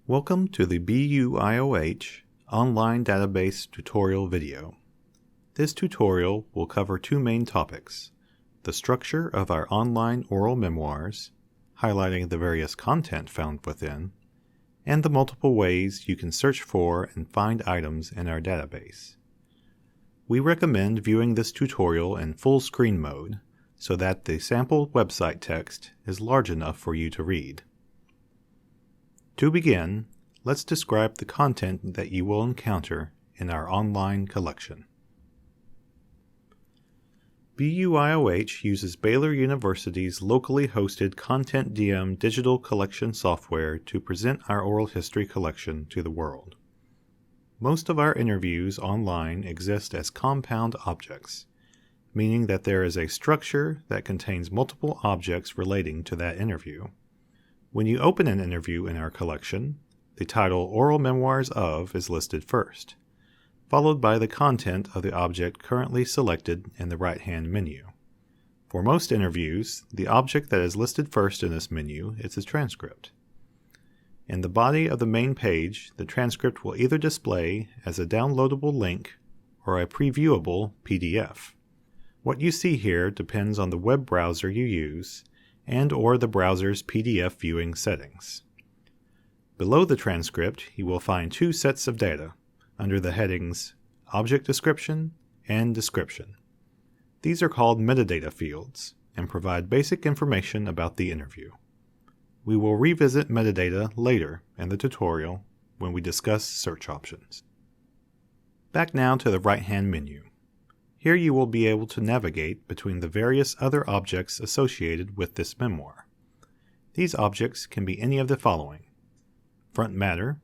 Welcome to the BUIOH online database tutorial video. This tutorial will cover two main topics: the structure of our online oral memoirs, highlighting the various content found within, and the multiple ways you can search for and find items in our database. We recommend viewing this tutorial in full screen mode so that the sample website text is large enough for you to read. To begin, let's describe the content that you will encounter in our online collection. BUIOH uses Baylor University's locally hosted Content DM digital collection software to present our oral history collection to the world. Most of our interviews online exist as compound objects, meaning that there is a structure that contains multiple objects relating to that interview. When you open an interview in our collection, the title Oral Memoirs of is listed first, followed by the content of the object currently selected in the right-hand menu. For most interviews, the object that is listed first in this menu is a transcript. In the body of the main page, the transcript will either display as a downloadable link or a previewable PDF. What you see here depends on the web browser you use and/or the browser's PDF viewing settings. Below the transcript, you will find two sets of data under the headings Object Description and Description. These are called metadata fields and provide basic information about the interview. We will revisit metadata later in the tutorial when we discuss search options. Back now to the right-hand menu. Here you will be able to navigate between the various other objects associated with this memoir. These objects can be any of the following: front matter,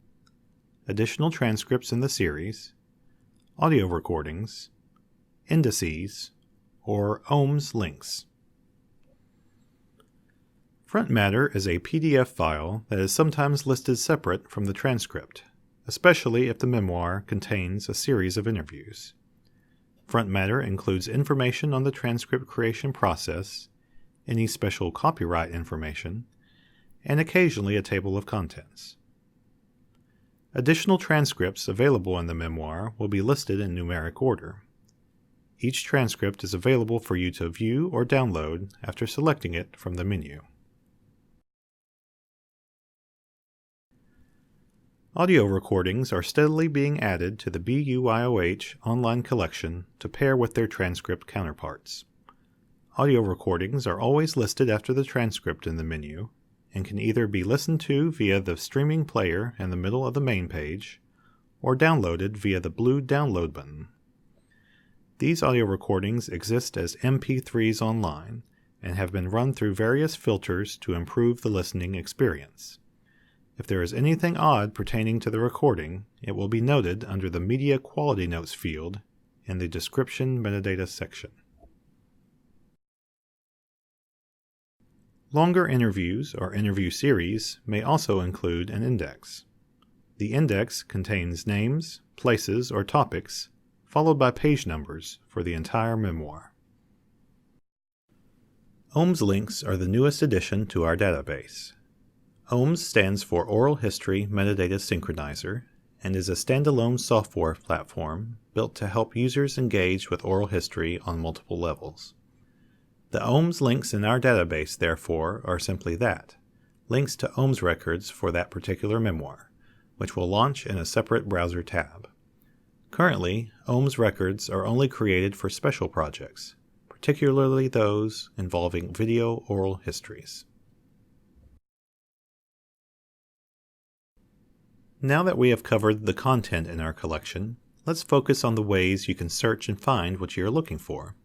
additional transcripts in the series, audio recordings, indices, or Holmes Links. Front matter is a PDF file that is sometimes listed separate from the transcript, especially if the memoir contains a series of interviews. Front matter includes information on the transcript creation process, any special copyright information, and occasionally a table of contents. Additional transcripts available in the memoir will be listed in numeric order. Each transcript is available for you to view or download after selecting it from the menu. Audio recordings are steadily being added to the BUIOH online collection to pair with their transcript counterparts. Audio recordings are always listed after the transcript in the menu and can either be listened to via the streaming player in the middle of the main page or downloaded via the blue download button. These audio recordings exist as MP3s online and have been run through various filters to improve the listening experience. If there is anything odd pertaining to the recording, it will be noted under the Media Quality Notes field in the Description Metadata section. Longer interviews or interview series may also include an index. The index contains names, places, or topics, followed by page numbers for the entire memoir. Holmes Links are the newest addition to our database. Holmes stands for Oral History Metadata Synchronizer and is a standalone software platform built to help users engage with oral history on multiple levels. The Holmes links in our database, therefore, are simply that, links to Holmes records for that particular memoir, which will launch in a separate browser tab. Currently, Holmes records are only created for special projects, particularly those involving video oral histories. Now that we have covered the content in our collection, let's focus on the ways you can search and find what you are looking for.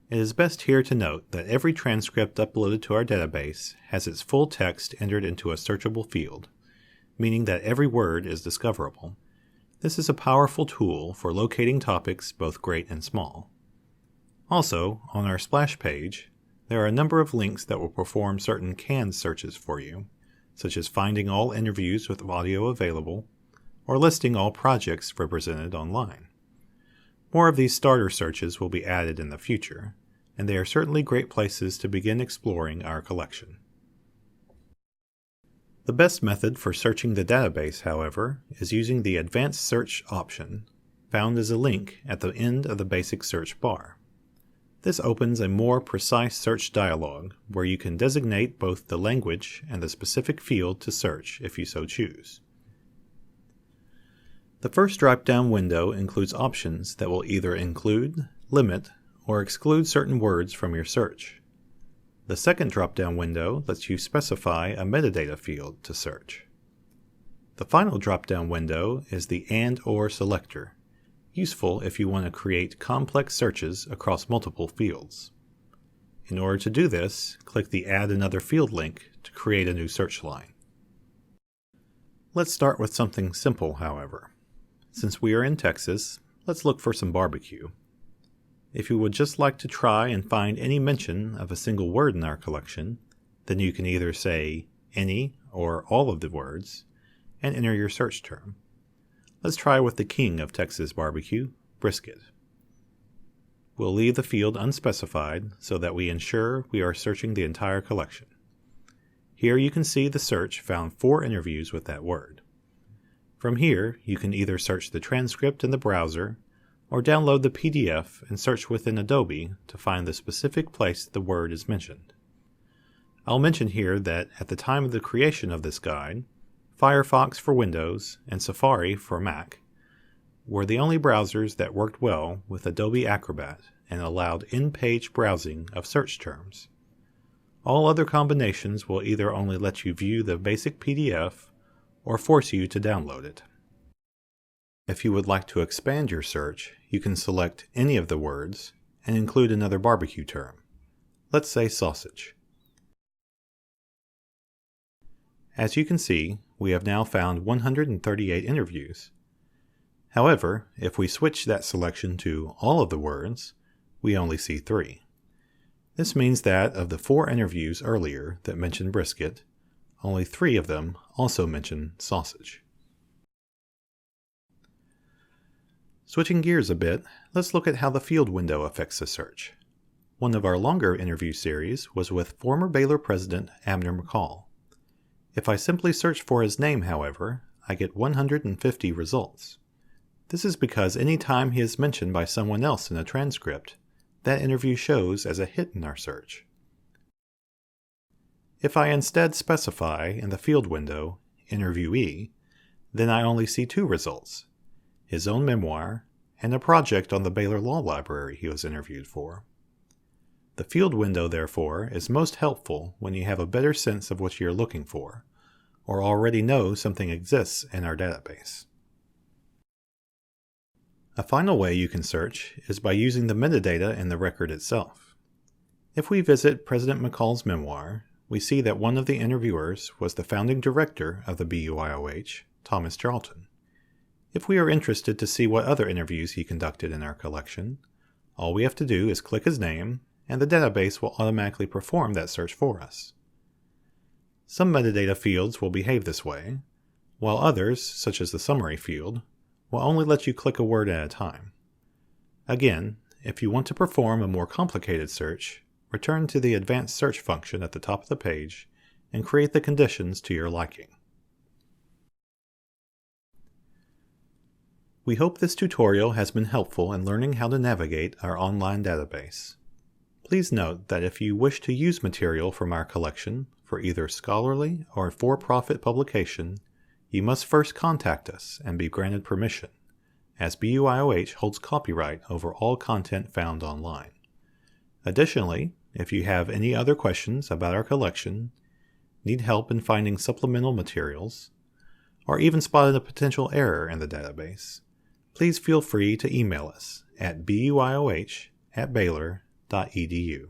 It is best here to note that every transcript uploaded to our database has its full text entered into a searchable field, meaning that every word is discoverable. This is a powerful tool for locating topics both great and small. Also, on our splash page, there are a number of links that will perform certain canned searches for you, such as finding all interviews with audio available, or listing all projects represented online. More of these starter searches will be added in the future, and they are certainly great places to begin exploring our collection. The best method for searching the database, however, is using the Advanced Search option, found as a link at the end of the basic search bar. This opens a more precise search dialog where you can designate both the language and the specific field to search if you so choose. The first drop-down window includes options that will either include, limit, or exclude certain words from your search. The second drop-down window lets you specify a metadata field to search. The final drop-down window is the and/or selector, useful if you want to create complex searches across multiple fields. In order to do this, click the Add Another Field link to create a new search line. Let's start with something simple, however. Since we are in Texas, let's look for some barbecue. If you would just like to try and find any mention of a single word in our collection, then you can either say any or all of the words and enter your search term. Let's try with the king of Texas barbecue, brisket. We'll leave the field unspecified so that we ensure we are searching the entire collection. Here you can see the search found 4 interviews with that word. From here, you can either search the transcript in the browser or download the PDF and search within Adobe to find the specific place the word is mentioned. I'll mention here that at the time of the creation of this guide, Firefox for Windows and Safari for Mac were the only browsers that worked well with Adobe Acrobat and allowed in-page browsing of search terms. All other combinations will either only let you view the basic PDF or force you to download it. If you would like to expand your search, you can select any of the words and include another barbecue term. Let's say sausage. As you can see, we have now found 138 interviews. However, if we switch that selection to all of the words, we only see 3. This means that of the 4 interviews earlier that mentioned brisket, only 3 of them also mention sausage. Switching gears a bit, let's look at how the field window affects the search. One of our longer interview series was with former Baylor President Abner McCall. If I simply search for his name, however, I get 150 results. This is because any time he is mentioned by someone else in a transcript, that interview shows as a hit in our search. If I instead specify in the field window, interviewee, then I only see 2 results, his own memoir, and a project on the Baylor Law Library he was interviewed for. The field window, therefore, is most helpful when you have a better sense of what you're looking for, or already know something exists in our database. A final way you can search is by using the metadata in the record itself. If we visit President McCall's memoir, we see that one of the interviewers was the founding director of the BUIOH, Thomas Charlton. If we are interested to see what other interviews he conducted in our collection, all we have to do is click his name, and the database will automatically perform that search for us. Some metadata fields will behave this way, while others, such as the summary field, will only let you click a word at a time. Again, if you want to perform a more complicated search, return to the Advanced Search function at the top of the page and create the conditions to your liking. We hope this tutorial has been helpful in learning how to navigate our online database. Please note that if you wish to use material from our collection for either scholarly or for-profit publication, you must first contact us and be granted permission, as BUIOH holds copyright over all content found online. Additionally, if you have any other questions about our collection, need help in finding supplemental materials, or even spotted a potential error in the database, please feel free to email us at buioh@baylor.edu.